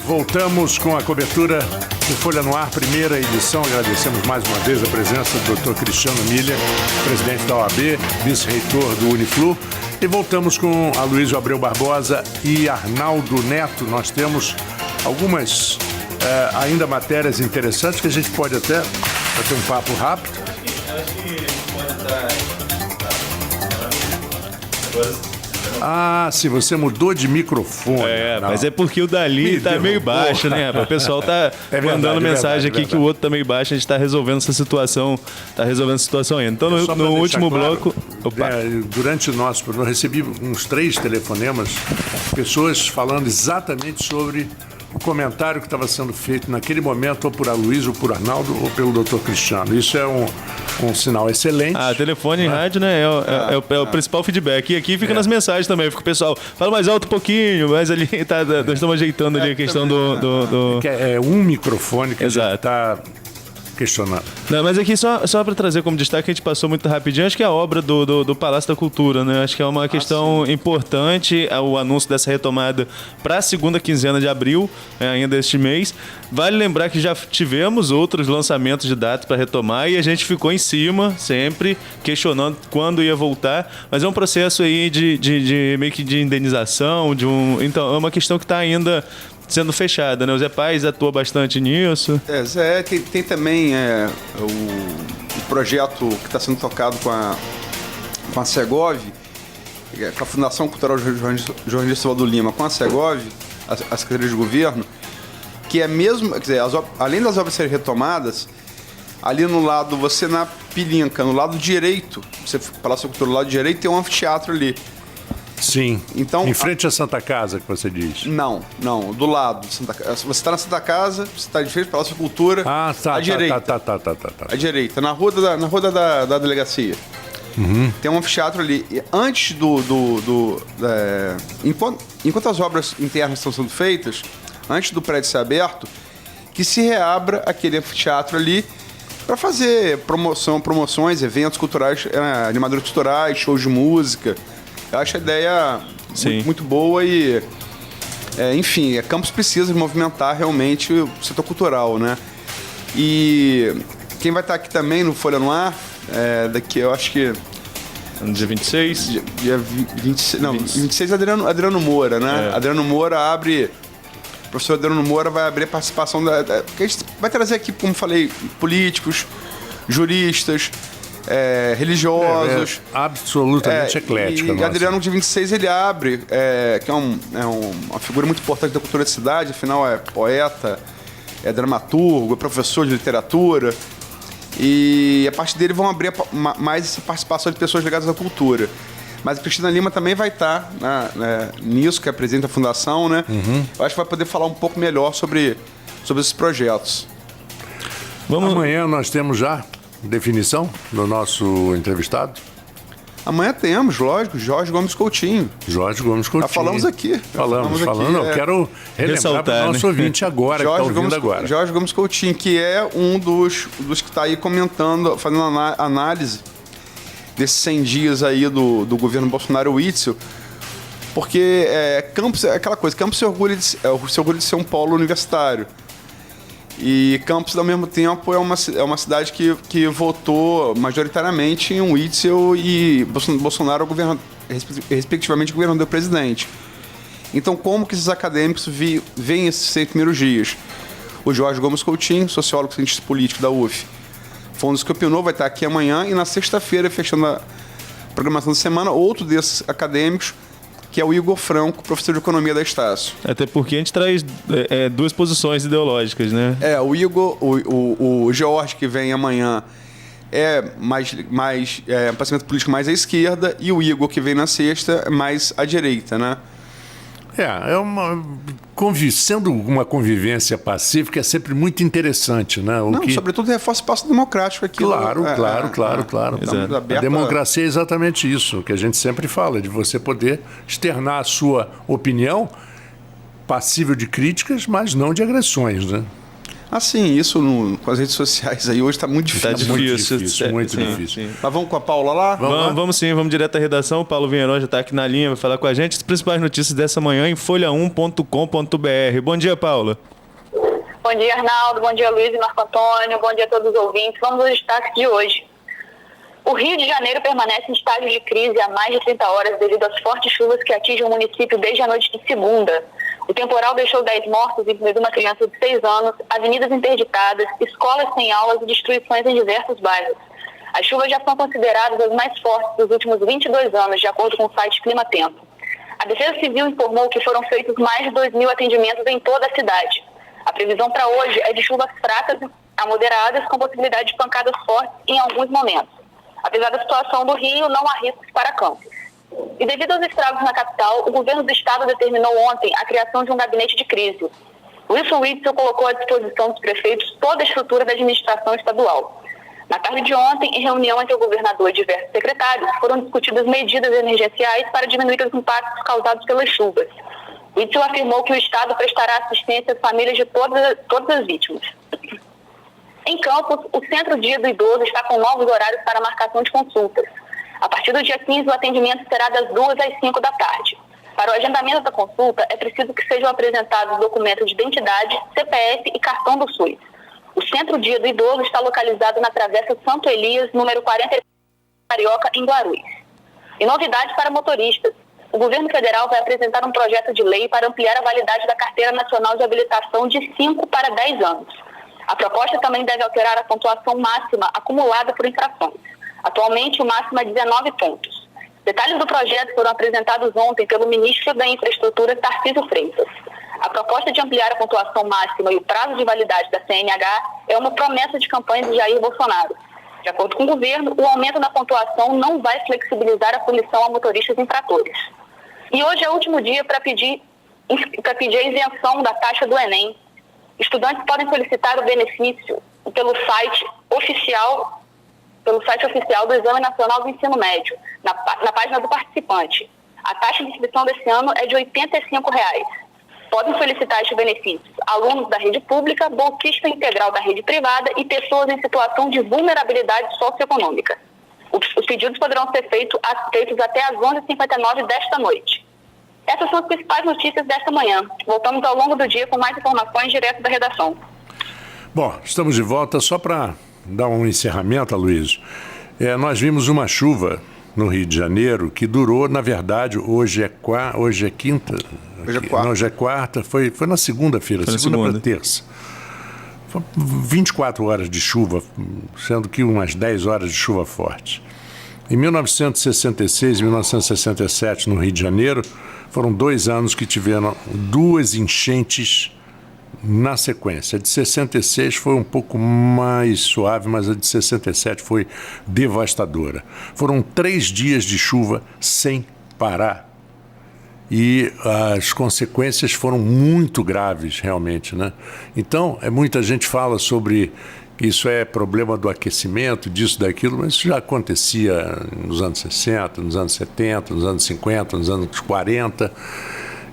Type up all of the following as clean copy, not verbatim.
Voltamos com a cobertura do Folha no Ar, primeira edição. Agradecemos mais uma vez a presença do Dr. Cristiano Miller, presidente da OAB, vice-reitor do Uniflu. E voltamos com Aloysio Abreu Barbosa e Arnaldo Neto. Nós temos algumas ainda matérias interessantes que a gente pode até ter um papo rápido. Acho que pode estar... Se você mudou de microfone. Mas é porque o dali tá meio baixo, né? O pessoal tá mandando mensagem aqui que o outro tá meio baixo, a gente tá resolvendo essa situação, ainda. Então, no último bloco... durante o nosso programa, eu recebi uns 3 telefonemas, pessoas falando exatamente sobre o comentário que estava sendo feito naquele momento, ou por Aloysio, ou por Arnaldo, ou pelo Dr. Cristiano. Isso é um sinal excelente. Telefone e rádio, né? É o principal feedback. E aqui fica nas mensagens também. Fica o pessoal, fala mais alto um pouquinho, mas ali nós estamos ajeitando ali a questão do... É um microfone que está questionando. Não, mas aqui só para trazer como destaque, a gente passou muito rapidinho, acho que é a obra do Palácio da Cultura, né? Acho que é uma questão importante, o anúncio dessa retomada para a segunda quinzena de abril, ainda este mês. Vale lembrar que já tivemos outros lançamentos de datas para retomar e a gente ficou em cima, sempre, questionando quando ia voltar, mas é um processo aí de meio que de indenização, então é uma questão que está ainda sendo fechada, né? O Zé Paz atua bastante nisso. Zé, tem também o projeto que está sendo tocado com a Segov, com a Fundação Cultural Jornalista Silva do Lima, com a Segov, a Secretaria de Governo, que é mesmo, quer dizer, além das obras serem retomadas, ali no lado, você na Pilinca, no lado direito, você Palácio da Cultura, no lado direito tem um anfiteatro ali. Sim. Então, em frente à Santa Casa, que você diz. Não, do lado. Você está na Santa Casa, você está de frente para a Palácio da Cultura. À direita. Tá. À direita, na rua da delegacia. Uhum. Tem um anfiteatro ali. E antes enquanto as obras internas estão sendo feitas, antes do prédio ser aberto, que se reabra aquele anfiteatro ali para fazer promoções, eventos culturais, animadores culturais, shows de música. Eu acho a ideia muito boa e, enfim, Campos precisa movimentar realmente o setor cultural, né? E quem vai estar aqui também no Folha no Ar, daqui eu acho que... No dia 26? Dia 26, não, 26 é Adriano Moura, né? Adriano Moura abre... O professor Adriano Moura vai abrir a participação porque a gente vai trazer aqui, como falei, políticos, juristas... religiosos. Absolutamente eclética. E Adriano, de 26, ele abre, que é uma figura muito importante da cultura da cidade, afinal é poeta, é dramaturgo, é professor de literatura. E a partir dele vão abrir mais essa participação de pessoas ligadas à cultura. Mas a Cristina Lima também vai estar nisso, que é presidente da fundação, né? Uhum. Eu acho que vai poder falar um pouco melhor sobre esses projetos. Amanhã nós temos já definição do nosso entrevistado? Amanhã temos, lógico, Jorge Gomes Coutinho. Jorge Gomes Coutinho. Já falamos aqui. Falamos. Eu quero relembrar para o nosso ouvinte agora, que está ouvindo agora. Jorge Gomes Coutinho, que é um dos que está aí comentando, fazendo análise desses 100 dias aí do governo Bolsonaro Witzel, porque Campos é aquela coisa, Campos se orgulha de ser um polo universitário. E Campos, ao mesmo tempo, é uma cidade que votou majoritariamente em Witzel e Bolsonaro, respectivamente, governador e presidente. Então, como que esses acadêmicos veem esses 100 primeiros dias? O Jorge Gomes Coutinho, sociólogo e cientista político da UF, foi um dos que opinou, vai estar aqui amanhã, e na sexta-feira, fechando a programação da semana, outro desses acadêmicos, que é o Igor Franco, professor de economia da Estácio. Até porque a gente traz duas posições ideológicas, né? O Igor, o Jorge, que vem amanhã, um pensamento político mais à esquerda, e o Igor, que vem na sexta, é mais à direita, né? Sendo uma convivência pacífica, é sempre muito interessante, né? Sobretudo reforça o espaço democrático aqui. Claro. A democracia é exatamente isso, que a gente sempre fala, de você poder externar a sua opinião, passível de críticas, mas não de agressões, né? Assim, isso com as redes sociais aí hoje está muito difícil. Tá difícil. Muito difícil. Mas vamos com a Paula lá? Vamos sim, vamos direto à redação. O Paulo Vinheron já está aqui na linha, vai falar com a gente. As principais notícias dessa manhã em folha1.com.br. Bom dia, Paula. Bom dia, Arnaldo. Bom dia, Luiz e Marco Antônio. Bom dia a todos os ouvintes. Vamos aos destaques de hoje. O Rio de Janeiro permanece em estágio de crise há mais de 30 horas devido às fortes chuvas que atingem o município desde a noite de segunda. O temporal deixou 10 mortos, incluindo uma criança de 6 anos, avenidas interditadas, escolas sem aulas e destruições em diversos bairros. As chuvas já são consideradas as mais fortes dos últimos 22 anos, de acordo com o site Clima Tempo. A Defesa Civil informou que foram feitos mais de 2.000 atendimentos em toda a cidade. A previsão para hoje é de chuvas fracas a moderadas, com possibilidade de pancadas fortes em alguns momentos. Apesar da situação do Rio, não há riscos para campos. E devido aos estragos na capital, o governo do estado determinou ontem a criação de um gabinete de crise. Wilson Witzel colocou à disposição dos prefeitos toda a estrutura da administração estadual. Na tarde de ontem, em reunião entre o governador e diversos secretários, foram discutidas medidas emergenciais para diminuir os impactos causados pelas chuvas. Witzel afirmou que o estado prestará assistência às famílias de todas as vítimas. Em Campos, o Centro Dia do Idoso está com novos horários para marcação de consultas. A partir do dia 15, o atendimento será das 2 às 5 da tarde. Para o agendamento da consulta, é preciso que sejam apresentados documentos de identidade, CPF e cartão do SUS. O Centro Dia do Idoso está localizado na Travessa Santo Elias, número 40, Carioca, em Guarulhos. E novidade para motoristas. O governo federal vai apresentar um projeto de lei para ampliar a validade da Carteira Nacional de Habilitação de 5 para 10 anos. A proposta também deve alterar a pontuação máxima acumulada por infrações. Atualmente, o máximo é 19 pontos. Detalhes do projeto foram apresentados ontem pelo ministro da Infraestrutura, Tarcísio Freitas. A proposta de ampliar a pontuação máxima e o prazo de validade da CNH é uma promessa de campanha de Jair Bolsonaro. De acordo com o governo, o aumento da pontuação não vai flexibilizar a punição a motoristas infratores. E hoje é o último dia para pedir a isenção da taxa do Enem. Estudantes podem solicitar o benefício pelo site oficial do Exame Nacional do Ensino Médio, na página do participante. A taxa de inscrição desse ano é de R$ 85. Podem solicitar estes benefícios alunos da rede pública, bolsista integral da rede privada e pessoas em situação de vulnerabilidade socioeconômica. Os pedidos poderão ser feitos até às 11h59 desta noite. Essas são as principais notícias desta manhã. Voltamos ao longo do dia com mais informações direto da redação. Bom, estamos de volta. Só para dar um encerramento, Aloysio. Nós vimos uma chuva no Rio de Janeiro que durou, na verdade, hoje é quinta? Hoje é quarta. Não, hoje é quarta. Foi na segunda-feira, segunda para terça. Foi 24 horas de chuva, sendo que umas 10 horas de chuva forte. Em 1966 e 1967, no Rio de Janeiro, foram 2 anos que tiveram 2 enchentes na sequência. A de 66 foi um pouco mais suave, mas a de 67 foi devastadora. Foram 3 dias de chuva sem parar. E as consequências foram muito graves, realmente, né? Então, muita gente fala sobre isso é problema do aquecimento, disso, daquilo, mas isso já acontecia nos anos 60, nos anos 70, nos anos 50, nos anos 40.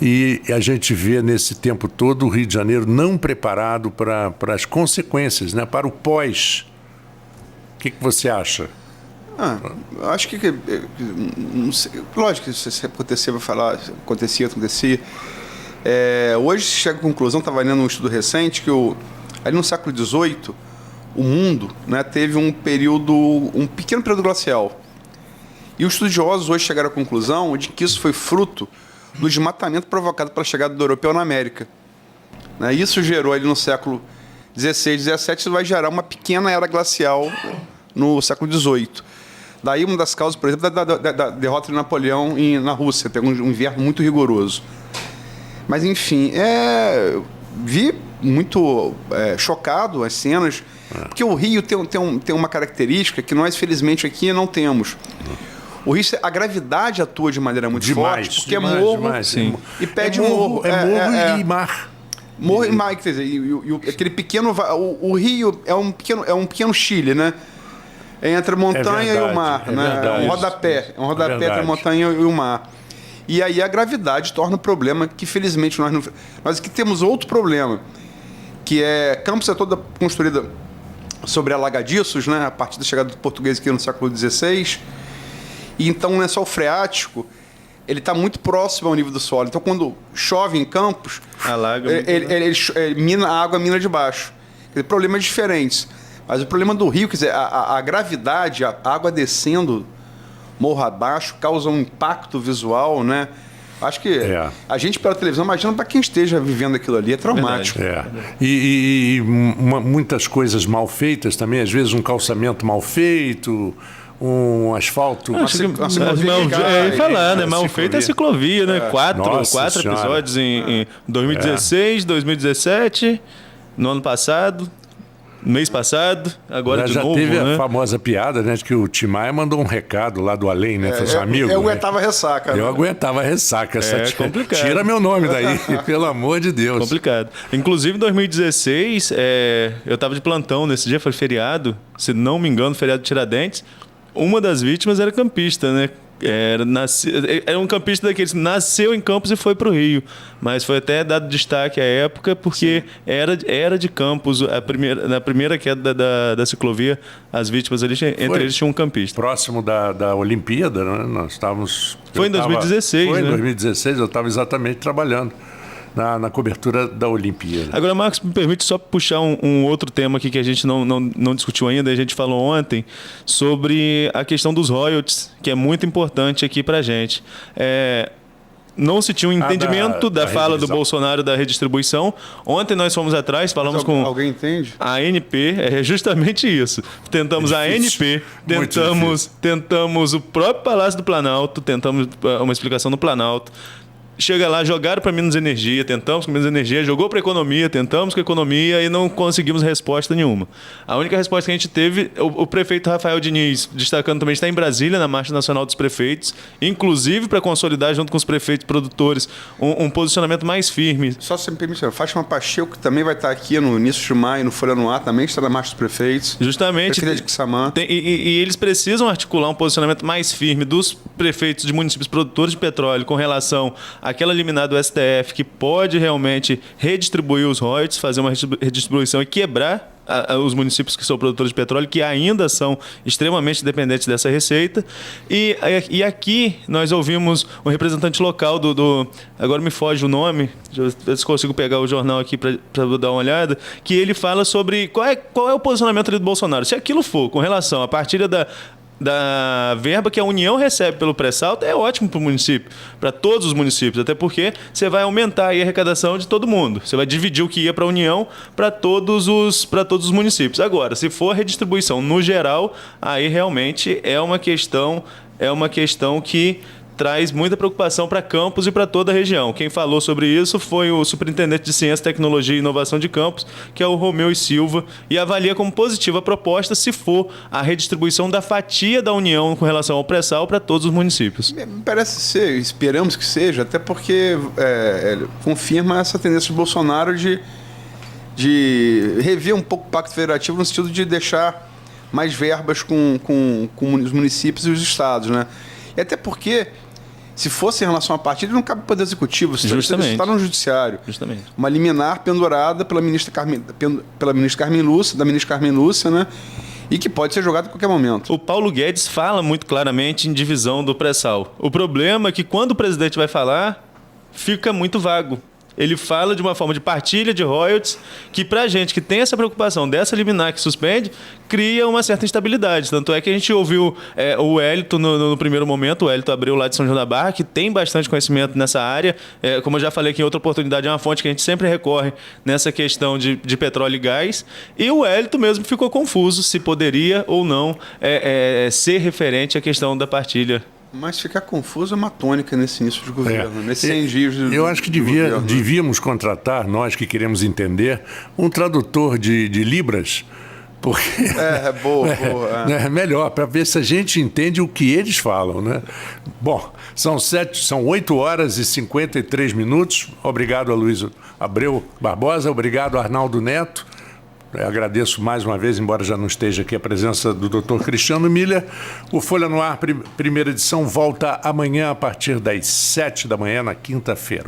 E a gente vê nesse tempo todo o Rio de Janeiro não preparado para as consequências, né? Para o pós. O que você acha? Acho que não sei, lógico que se acontecer, vai falar, acontecia. Hoje se chega à conclusão, estava lendo um estudo recente, que ali no século XVIII, o mundo, né, teve um pequeno período glacial. E os estudiosos hoje chegaram à conclusão de que isso foi fruto do desmatamento provocado pela chegada do europeu na América. Né? Isso gerou ali no século XVI, XVII, isso vai gerar uma pequena era glacial no século XVIII. Daí uma das causas, por exemplo, da derrota de Napoleão na Rússia, pegou um inverno muito rigoroso. Mas, enfim, vi muito chocado as cenas, porque o Rio tem uma característica que nós, felizmente, aqui não temos. O Rio, a gravidade atua de maneira muito forte, porque demais, é morro demais, e pede morro. E mar. Morro e mar, quer dizer, aquele pequeno... O Rio é um pequeno Chile, né? Entre a montanha e o mar, né? Verdade, um rodapé entre a montanha e o mar. E aí a gravidade torna um problema que, felizmente, nós aqui temos outro problema, que é... Campos é toda construída sobre alagadiços, né? A partir da chegada do português aqui no século XVI. E então o lençol freático, ele está muito próximo ao nível do solo. Então, quando chove em Campos, Alaga a água mina de baixo. Quer dizer, problemas diferentes. Mas o problema do rio, quer dizer, a gravidade, a água descendo morro abaixo, causa um impacto visual, né? Acho que a gente, pela televisão, imagina para quem esteja vivendo aquilo ali, é traumático. Muitas coisas mal feitas também, às vezes um calçamento mal feito, um asfalto... Mal feito é a ciclovia, né? Quatro episódios em 2016, 2017, no ano passado... Mês passado, agora de novo, já teve né? a famosa piada, né? De que o Tim Maia mandou um recado lá do além, né? Para os amigos. Eu aguentava ressaca. Eu aguentava ressaca. É complicado. Tira meu nome daí, pelo amor de Deus. Complicado. Inclusive, em 2016, eu estava de plantão nesse dia, foi feriado, se não me engano, feriado de Tiradentes. Uma das vítimas era campista, né? Era um campista daqueles que nasceu em Campos e foi para o Rio, mas foi até dado destaque à época porque era de Campos, na primeira queda da ciclovia, as vítimas ali, entre eles tinha um campista. Próximo da Olimpíada, né? Nós estávamos... Foi em 2016, Foi né? em 2016, eu estava exatamente trabalhando na cobertura da Olimpíada. Agora, Marcos, me permite só puxar um outro tema aqui que a gente não discutiu ainda, a gente falou ontem, sobre a questão dos royalties, que é muito importante aqui para a gente. Não se tinha um entendimento da fala do Bolsonaro da redistribuição. Ontem nós fomos atrás, falamos com... Alguém entende? A ANP, é justamente isso. Tentamos a ANP, tentamos o próprio Palácio do Planalto, tentamos uma explicação no Planalto. Chega lá, jogaram para Minas Energia, tentamos com Minas Energia, jogou para Economia, tentamos com Economia e não conseguimos resposta nenhuma. A única resposta que a gente teve, o prefeito Rafael Diniz, destacando também, está em Brasília, na Marcha Nacional dos Prefeitos, inclusive para consolidar, junto com os prefeitos produtores, um posicionamento mais firme. Só se me permite, Fátima Pacheco, que também vai estar aqui no início de maio, no Folha no Ar, também está na Marcha dos Prefeitos. Justamente. Prefeita de Quissamã. E eles precisam articular um posicionamento mais firme dos prefeitos de municípios produtores de petróleo com relação àquela liminar do STF que pode realmente redistribuir os royalties, fazer uma redistribuição e quebrar os municípios que são produtores de petróleo, que ainda são extremamente dependentes dessa receita. E aqui nós ouvimos um representante local agora me foge o nome, deixa eu ver se consigo pegar o jornal aqui para dar uma olhada, que ele fala sobre qual é o posicionamento ali do Bolsonaro. Se aquilo for com relação à partilha da verba que a União recebe pelo pré-sal, é ótimo para o município, para todos os municípios, até porque você vai aumentar aí a arrecadação de todo mundo. Você vai dividir o que ia para a União para todos os municípios. Agora, se for redistribuição no geral, aí realmente é uma questão que traz muita preocupação para Campos e para toda a região. Quem falou sobre isso foi o superintendente de Ciência, Tecnologia e Inovação de Campos, que é o Romeu e Silva, e avalia como positiva a proposta se for a redistribuição da fatia da União com relação ao pré-sal para todos os municípios. Parece ser, esperamos que seja, até porque confirma essa tendência do Bolsonaro de rever um pouco o Pacto Federativo no sentido de deixar mais verbas com os municípios e os estados, né? E até porque, se fosse em relação à partida, não cabe poder executivo. Isso está no judiciário. Justamente. Uma liminar pendurada da ministra Carmen Lúcia, né? E que pode ser jogada a qualquer momento. O Paulo Guedes fala muito claramente em divisão do pré-sal. O problema é que quando o presidente vai falar, fica muito vago. Ele fala de uma forma de partilha de royalties que, pra gente que tem essa preocupação dessa liminar que suspende, cria uma certa instabilidade. Tanto é que a gente ouviu o Wellington no primeiro momento, o Wellington Abreu lá de São João da Barra, que tem bastante conhecimento nessa área. Como eu já falei aqui em outra oportunidade, é uma fonte que a gente sempre recorre nessa questão de petróleo e gás. E o Wellington mesmo ficou confuso se poderia ou não ser referente à questão da partilha. Mas ficar confuso é uma tônica nesse início de governo, nesses 100 dias de Eu acho que devíamos contratar, nós que queremos entender, um tradutor de Libras, porque boa. É melhor, para ver se a gente entende o que eles falam, né? Bom, são 8 horas e 53 minutos. Obrigado a Luiz Abreu Barbosa, obrigado a Arnaldo Neto. Agradeço mais uma vez, embora já não esteja aqui, a presença do Dr. Cristiano Miller. O Folha no Ar, primeira edição, volta amanhã a partir das 7 da manhã, na quinta-feira.